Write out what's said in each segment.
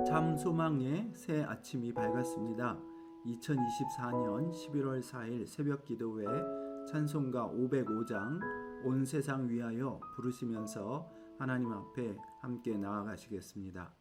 참 소망의 새 아침이 밝았습니다. 2024년 11월 4일 새벽 기도회 찬송가 505장 온 세상 위하여 부르시면서 하나님 앞에 함께 나아가시겠습니다.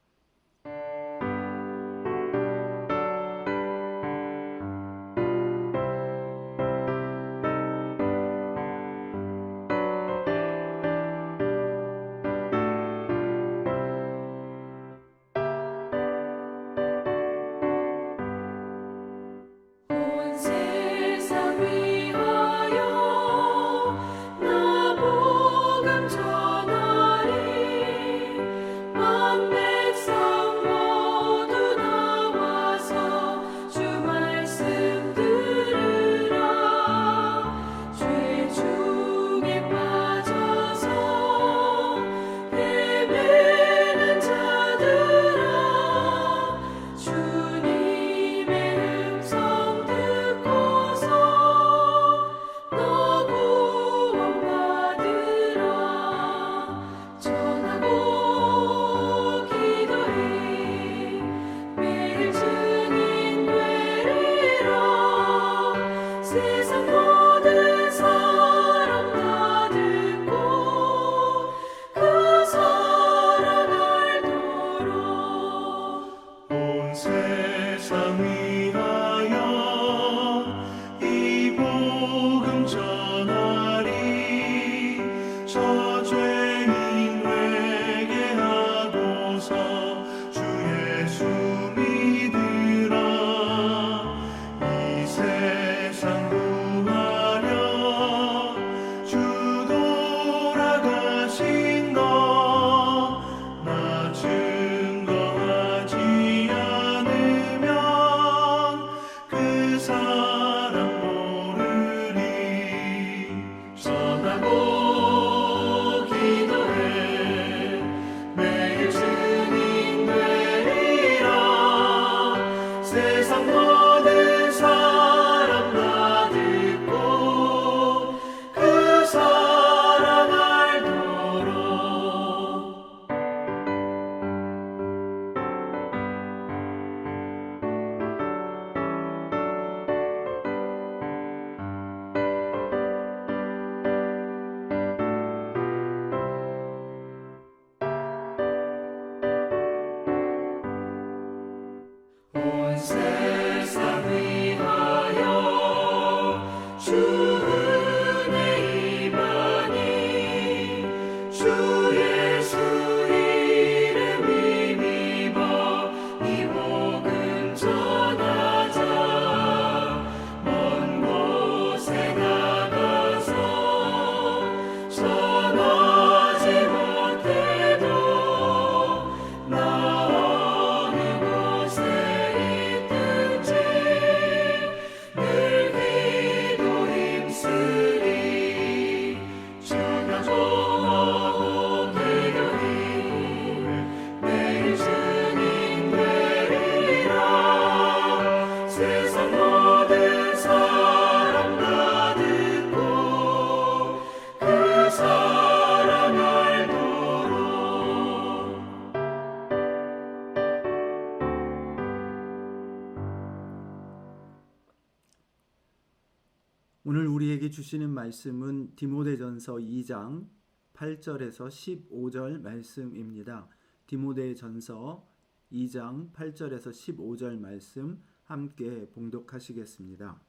오늘 우리에게 주시는 말씀은 디모데전서 2장 8절에서 15절 말씀입니다. 디모데전서 2장 8절에서 15절 말씀 함께 봉독하시겠습니다.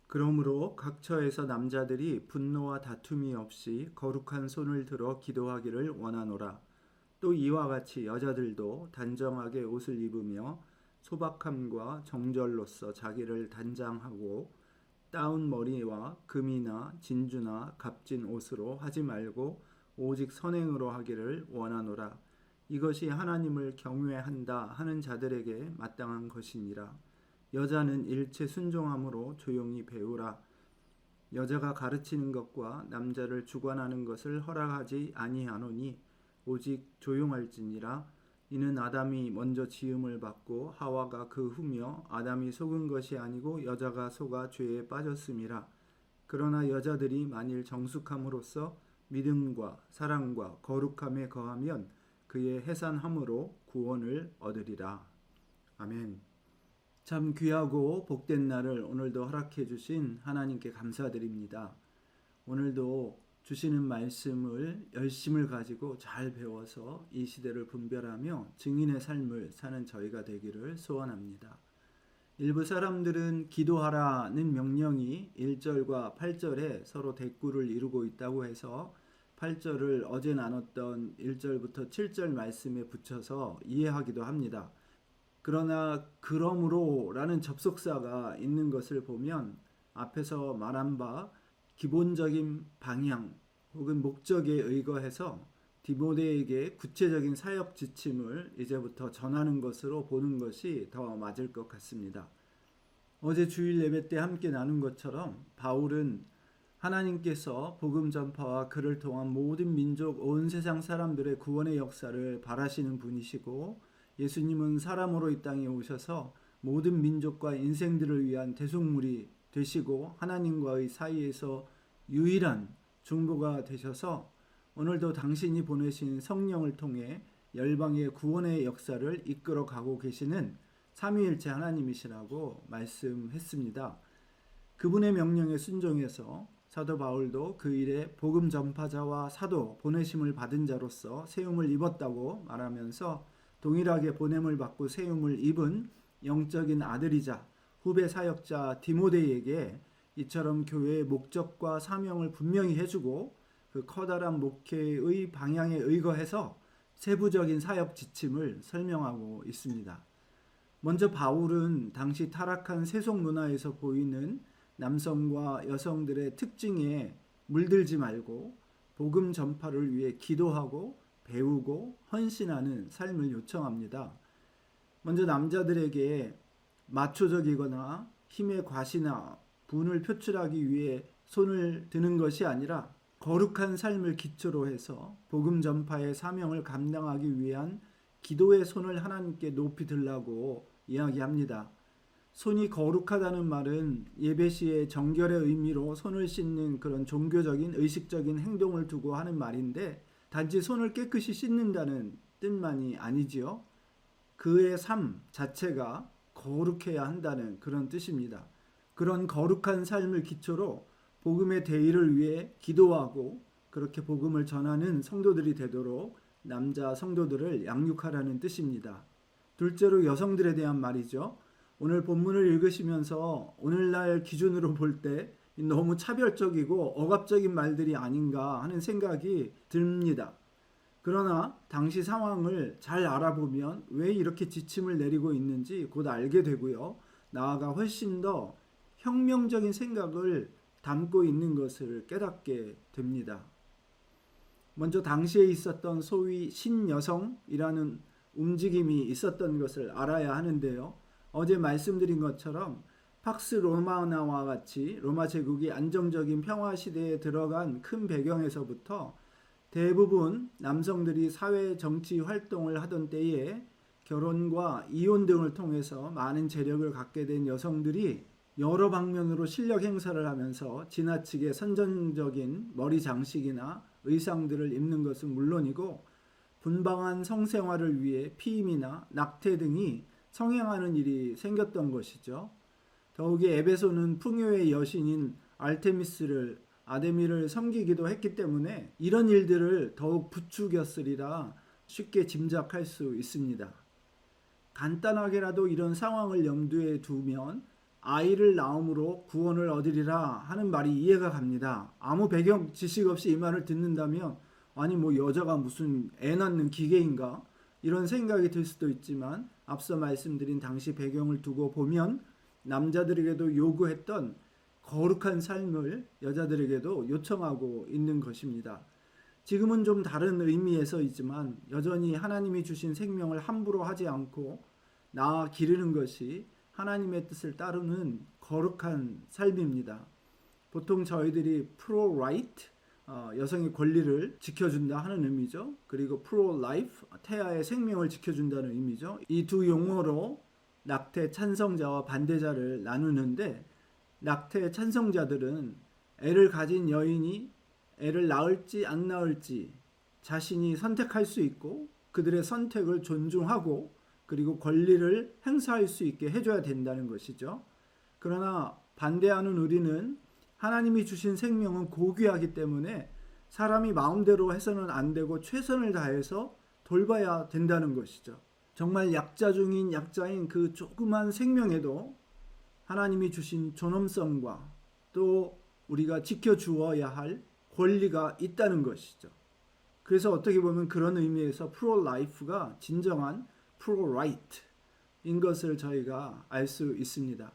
그러므로 각 처에서 남자들이 분노와 다툼이 없이 거룩한 손을 들어 기도하기를 원하노라. 또 이와 같이 여자들도 단정하게 옷을 입으며 소박함과 정절로서 자기를 단장하고 따운 머리와 금이나 진주나 값진 옷으로 하지 말고 오직 선행으로 하기를 원하노라. 이것이 하나님을 경외한다 하는 자들에게 마땅한 것이니라. 여자는 일체 순종함으로 조용히 배우라. 여자가 가르치는 것과 남자를 주관하는 것을 허락하지 아니하노니 오직 조용할지니라. 이는 아담이 먼저 지음을 받고 하와가 그 후며 아담이 속은 것이 아니고 여자가 속아 죄에 빠졌음이라. 그러나 여자들이 만일 정숙함으로써 믿음과 사랑과 거룩함에 거하면 그의 해산함으로 구원을 얻으리라. 아멘. 참 귀하고 복된 날을 오늘도 허락해 주신 하나님께 감사드립니다. 오늘도 주시는 말씀을 열심을 가지고 잘 배워서 이 시대를 분별하며 증인의 삶을 사는 저희가 되기를 소원합니다. 일부 사람들은 기도하라는 명령이 1절과 8절에 서로 대꾸를 이루고 있다고 해서 8절을 어제 나눴던 1절부터 7절 말씀에 붙여서 이해하기도 합니다. 그러나 그러므로 라는 접속사가 있는 것을 보면 앞에서 말한 바 기본적인 방향 혹은 목적에 의거해서 디모데에게 구체적인 사역 지침을 이제부터 전하는 것으로 보는 것이 더 맞을 것 같습니다. 어제 주일 예배 때 함께 나눈 것처럼 바울은 하나님께서 복음 전파와 그를 통한 모든 민족 온 세상 사람들의 구원의 역사를 바라시는 분이시고 예수님은 사람으로 이 땅에 오셔서 모든 민족과 인생들을 위한 대속물이 되시고 하나님과의 사이에서 유일한 중보가 되셔서 오늘도 당신이 보내신 성령을 통해 열방의 구원의 역사를 이끌어 가고 계시는 삼위일체 하나님이시라고 말씀했습니다. 그분의 명령에 순종해서 사도 바울도 그 일에 복음 전파자와 사도 보내심을 받은 자로서 세움을 입었다고 말하면서 동일하게 보냄을 받고 세움을 입은 영적인 아들이자 후배 사역자 디모데에게 이처럼 교회의 목적과 사명을 분명히 해주고 그 커다란 목회의 방향에 의거해서 세부적인 사역 지침을 설명하고 있습니다. 먼저 바울은 당시 타락한 세속 문화에서 보이는 남성과 여성들의 특징에 물들지 말고 복음 전파를 위해 기도하고 배우고 헌신하는 삶을 요청합니다. 먼저 남자들에게 마초적이거나 힘의 과시나 분을 표출하기 위해 손을 드는 것이 아니라 거룩한 삶을 기초로 해서 복음 전파의 사명을 감당하기 위한 기도의 손을 하나님께 높이 들라고 이야기합니다. 손이 거룩하다는 말은 예배 시에 정결의 의미로 손을 씻는 그런 종교적인 의식적인 행동을 두고 하는 말인데 단지 손을 깨끗이 씻는다는 뜻만이 아니지요. 그의 삶 자체가 거룩해야 한다는 그런 뜻입니다. 그런 거룩한 삶을 기초로 복음의 대의를 위해 기도하고 그렇게 복음을 전하는 성도들이 되도록 남자 성도들을 양육하라는 뜻입니다. 둘째로 여성들에 대한 말이죠. 오늘 본문을 읽으시면서 오늘날 기준으로 볼 때 너무 차별적이고 억압적인 말들이 아닌가 하는 생각이 듭니다. 그러나 당시 상황을 잘 알아보면 왜 이렇게 지침을 내리고 있는지 곧 알게 되고요. 나아가 훨씬 더 혁명적인 생각을 담고 있는 것을 깨닫게 됩니다. 먼저 당시에 있었던 소위 신여성이라는 움직임이 있었던 것을 알아야 하는데요. 어제 말씀드린 것처럼 팍스 로마나와 같이 로마 제국이 안정적인 평화 시대에 들어간 큰 배경에서부터 대부분 남성들이 사회 정치 활동을 하던 때에 결혼과 이혼 등을 통해서 많은 재력을 갖게 된 여성들이 여러 방면으로 실력 행사를 하면서 지나치게 선정적인 머리 장식이나 의상들을 입는 것은 물론이고 분방한 성생활을 위해 피임이나 낙태 등이 성행하는 일이 생겼던 것이죠. 더욱이 에베소는 풍요의 여신인 아데미를 섬기기도 했기 때문에 이런 일들을 더욱 부추겼으리라 쉽게 짐작할 수 있습니다. 간단하게라도 이런 상황을 염두에 두면 아이를 낳음으로 구원을 얻으리라 하는 말이 이해가 갑니다. 아무 배경 지식 없이 이 말을 듣는다면 아니 뭐 여자가 무슨 애 낳는 기계인가 이런 생각이 들 수도 있지만 앞서 말씀드린 당시 배경을 두고 보면 남자들에게도 요구했던 거룩한 삶을 여자들에게도 요청하고 있는 것입니다. 지금은 좀 다른 의미에서이지만 여전히 하나님이 주신 생명을 함부로 하지 않고 나아 기르는 것이 하나님의 뜻을 따르는 거룩한 삶입니다. 보통 저희들이 pro-right, 여성의 권리를 지켜준다 하는 의미죠. 그리고 pro-life, 태아의 생명을 지켜준다는 의미죠. 이 두 용어로 낙태 찬성자와 반대자를 나누는데 낙태 찬성자들은 애를 가진 여인이 애를 낳을지 안 낳을지 자신이 선택할 수 있고 그들의 선택을 존중하고 그리고 권리를 행사할 수 있게 해줘야 된다는 것이죠. 그러나 반대하는 우리는 하나님이 주신 생명은 고귀하기 때문에 사람이 마음대로 해서는 안 되고 최선을 다해서 돌봐야 된다는 것이죠. 정말 약자 중인 약자인 그 조그만 생명에도 하나님이 주신 존엄성과 또 우리가 지켜주어야 할 권리가 있다는 것이죠. 그래서 어떻게 보면 그런 의미에서 프로-라이프가 진정한 프로-라이트인 것을 저희가 알 수 있습니다.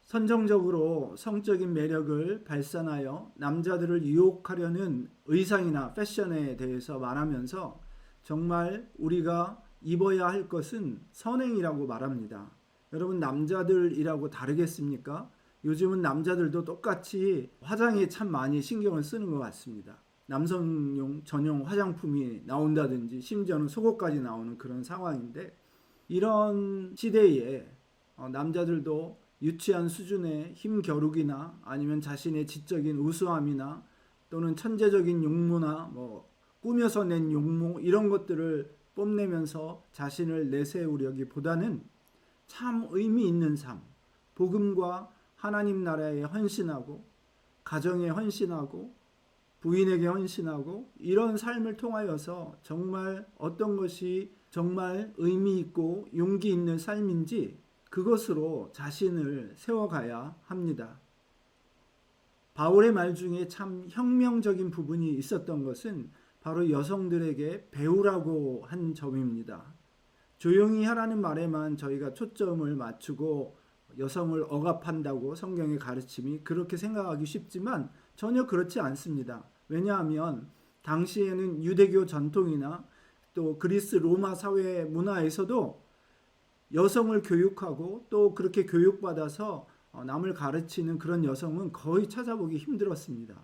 선정적으로 성적인 매력을 발산하여 남자들을 유혹하려는 의상이나 패션에 대해서 말하면서 정말 우리가 입어야 할 것은 선행이라고 말합니다. 여러분, 남자들이라고 다르겠습니까? 요즘은 남자들도 똑같이 화장에 참 많이 신경을 쓰는 것 같습니다. 남성용 전용 화장품이 나온다든지 심지어는 속옷까지 나오는 그런 상황인데, 이런 시대에 남자들도 유치한 수준의 힘겨루기나 아니면 자신의 지적인 우수함이나 또는 천재적인 용모나 꾸며서 낸 용모, 이런 것들을 뽐내면서 자신을 내세우려기보다는 참 의미 있는 삶, 복음과 하나님 나라에 헌신하고 가정에 헌신하고 부인에게 헌신하고 이런 삶을 통하여서 정말 어떤 것이 정말 의미 있고 용기 있는 삶인지 그것으로 자신을 세워가야 합니다. 바울의 말 중에 참 혁명적인 부분이 있었던 것은 바로 여성들에게 배우라고 한 점입니다. 조용히 하라는 말에만 저희가 초점을 맞추고 여성을 억압한다고 성경의 가르침이 그렇게 생각하기 쉽지만 전혀 그렇지 않습니다. 왜냐하면 당시에는 유대교 전통이나 또 그리스 로마 사회 문화에서도 여성을 교육하고 또 그렇게 교육받아서 남을 가르치는 그런 여성은 거의 찾아보기 힘들었습니다.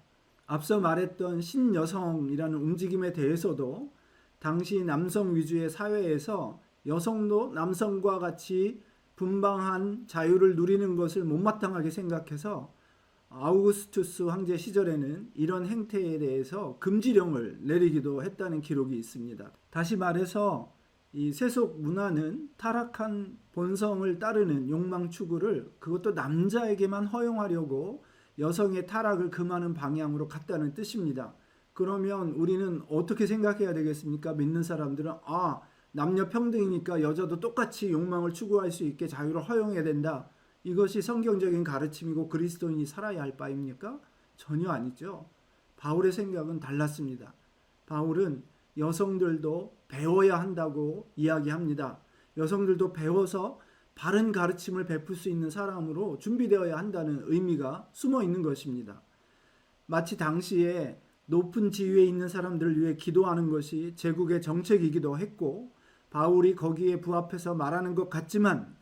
앞서 말했던 신여성이라는 움직임에 대해서도 당시 남성 위주의 사회에서 여성도 남성과 같이 분방한 자유를 누리는 것을 못마땅하게 생각해서 아우구스투스 황제 시절에는 이런 행태에 대해서 금지령을 내리기도 했다는 기록이 있습니다. 다시 말해서 이 세속 문화는 타락한 본성을 따르는 욕망 추구를 그것도 남자에게만 허용하려고 여성의 타락을 금하는 방향으로 갔다는 뜻입니다. 그러면 우리는 어떻게 생각해야 되겠습니까? 믿는 사람들은 남녀 평등이니까 여자도 똑같이 욕망을 추구할 수 있게 자유를 허용해야 된다. 이것이 성경적인 가르침이고 그리스도인이 살아야 할 바입니까? 전혀 아니죠. 바울의 생각은 달랐습니다. 바울은 여성들도 배워야 한다고 이야기합니다. 여성들도 배워서 바른 가르침을 베풀 수 있는 사람으로 준비되어야 한다는 의미가 숨어 있는 것입니다. 마치 당시에 높은 지위에 있는 사람들을 위해 기도하는 것이 제국의 정책이기도 했고 바울이 거기에 부합해서 말하는 것 같지만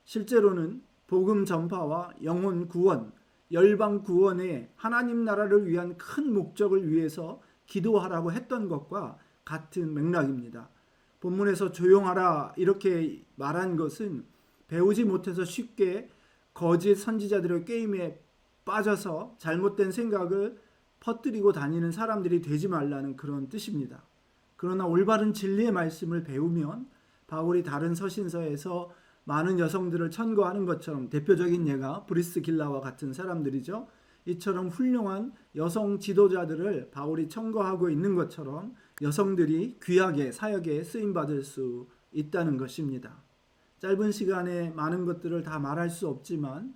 실제로는 복음 전파와 영혼 구원, 열방 구원의 하나님 나라를 위한 큰 목적을 위해서 기도하라고 했던 것과 같은 맥락입니다. 본문에서 조용하라 이렇게 말한 것은 배우지 못해서 쉽게 거짓 선지자들의 게임에 빠져서 잘못된 생각을 퍼뜨리고 다니는 사람들이 되지 말라는 그런 뜻입니다. 그러나 올바른 진리의 말씀을 배우면 바울이 다른 서신서에서 많은 여성들을 천거하는 것처럼, 대표적인 예가 브리스길라와 같은 사람들이죠. 이처럼 훌륭한 여성 지도자들을 바울이 천거하고 있는 것처럼 여성들이 귀하게 사역에 쓰임받을 수 있다는 것입니다. 짧은 시간에 많은 것들을 다 말할 수 없지만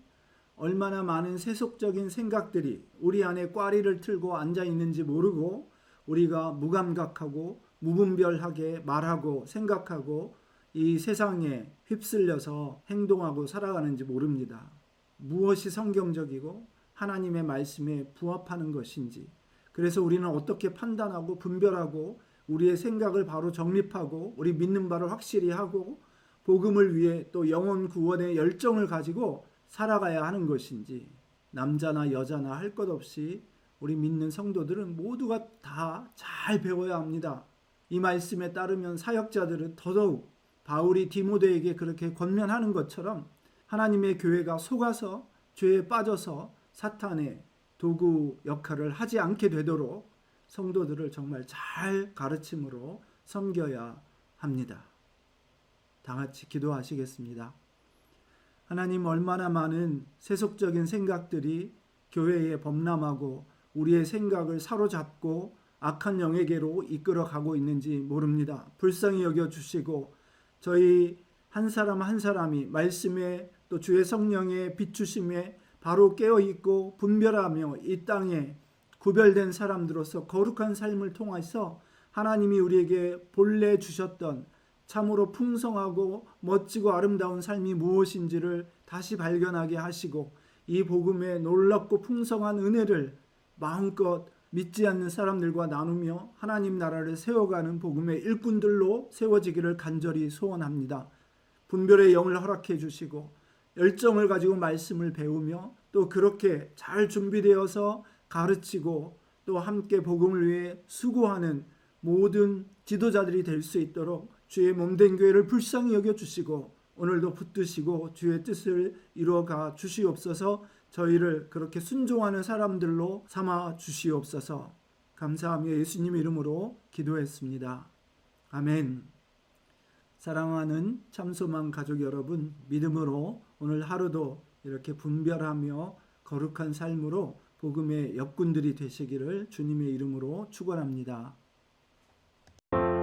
얼마나 많은 세속적인 생각들이 우리 안에 꽈리를 틀고 앉아 있는지 모르고 우리가 무감각하고 무분별하게 말하고 생각하고 이 세상에 휩쓸려서 행동하고 살아가는지 모릅니다. 무엇이 성경적이고 하나님의 말씀에 부합하는 것인지, 그래서 우리는 어떻게 판단하고 분별하고 우리의 생각을 바로 정립하고 우리 믿는 바를 확실히 하고 복음을 위해 또 영혼 구원의 열정을 가지고 살아가야 하는 것인지, 남자나 여자나 할 것 없이 우리 믿는 성도들은 모두가 다 잘 배워야 합니다. 이 말씀에 따르면 사역자들은 더더욱 바울이 디모데에게 그렇게 권면하는 것처럼 하나님의 교회가 속아서 죄에 빠져서 사탄의 도구 역할을 하지 않게 되도록 성도들을 정말 잘 가르침으로 섬겨야 합니다. 다 같이 기도하시겠습니다. 하나님, 얼마나 많은 세속적인 생각들이 교회에 범람하고 우리의 생각을 사로잡고 악한 영에게로 이끌어가고 있는지 모릅니다. 불쌍히 여겨주시고 저희 한 사람 한 사람이 말씀에 또 주의 성령의 비추심에 바로 깨어있고 분별하며 이 땅에 구별된 사람들로서 거룩한 삶을 통해서 하나님이 우리에게 본래 주셨던 참으로 풍성하고 멋지고 아름다운 삶이 무엇인지를 다시 발견하게 하시고 이 복음의 놀랍고 풍성한 은혜를 마음껏 믿지 않는 사람들과 나누며 하나님 나라를 세워가는 복음의 일꾼들로 세워지기를 간절히 소원합니다. 분별의 영을 허락해 주시고 열정을 가지고 말씀을 배우며 또 그렇게 잘 준비되어서 가르치고 또 함께 복음을 위해 수고하는 모든 지도자들이 될 수 있도록 주의 몸된 교회를 불쌍히 여겨주시고 오늘도 붙드시고 주의 뜻을 이루어가 주시옵소서. 저희를 그렇게 순종하는 사람들로 삼아 주시옵소서. 감사하며 예수님 이름으로 기도했습니다. 아멘. 사랑하는 참소망 가족 여러분, 믿음으로 오늘 하루도 이렇게 분별하며 거룩한 삶으로 복음의 역군들이 되시기를 주님의 이름으로 축원합니다. 아멘.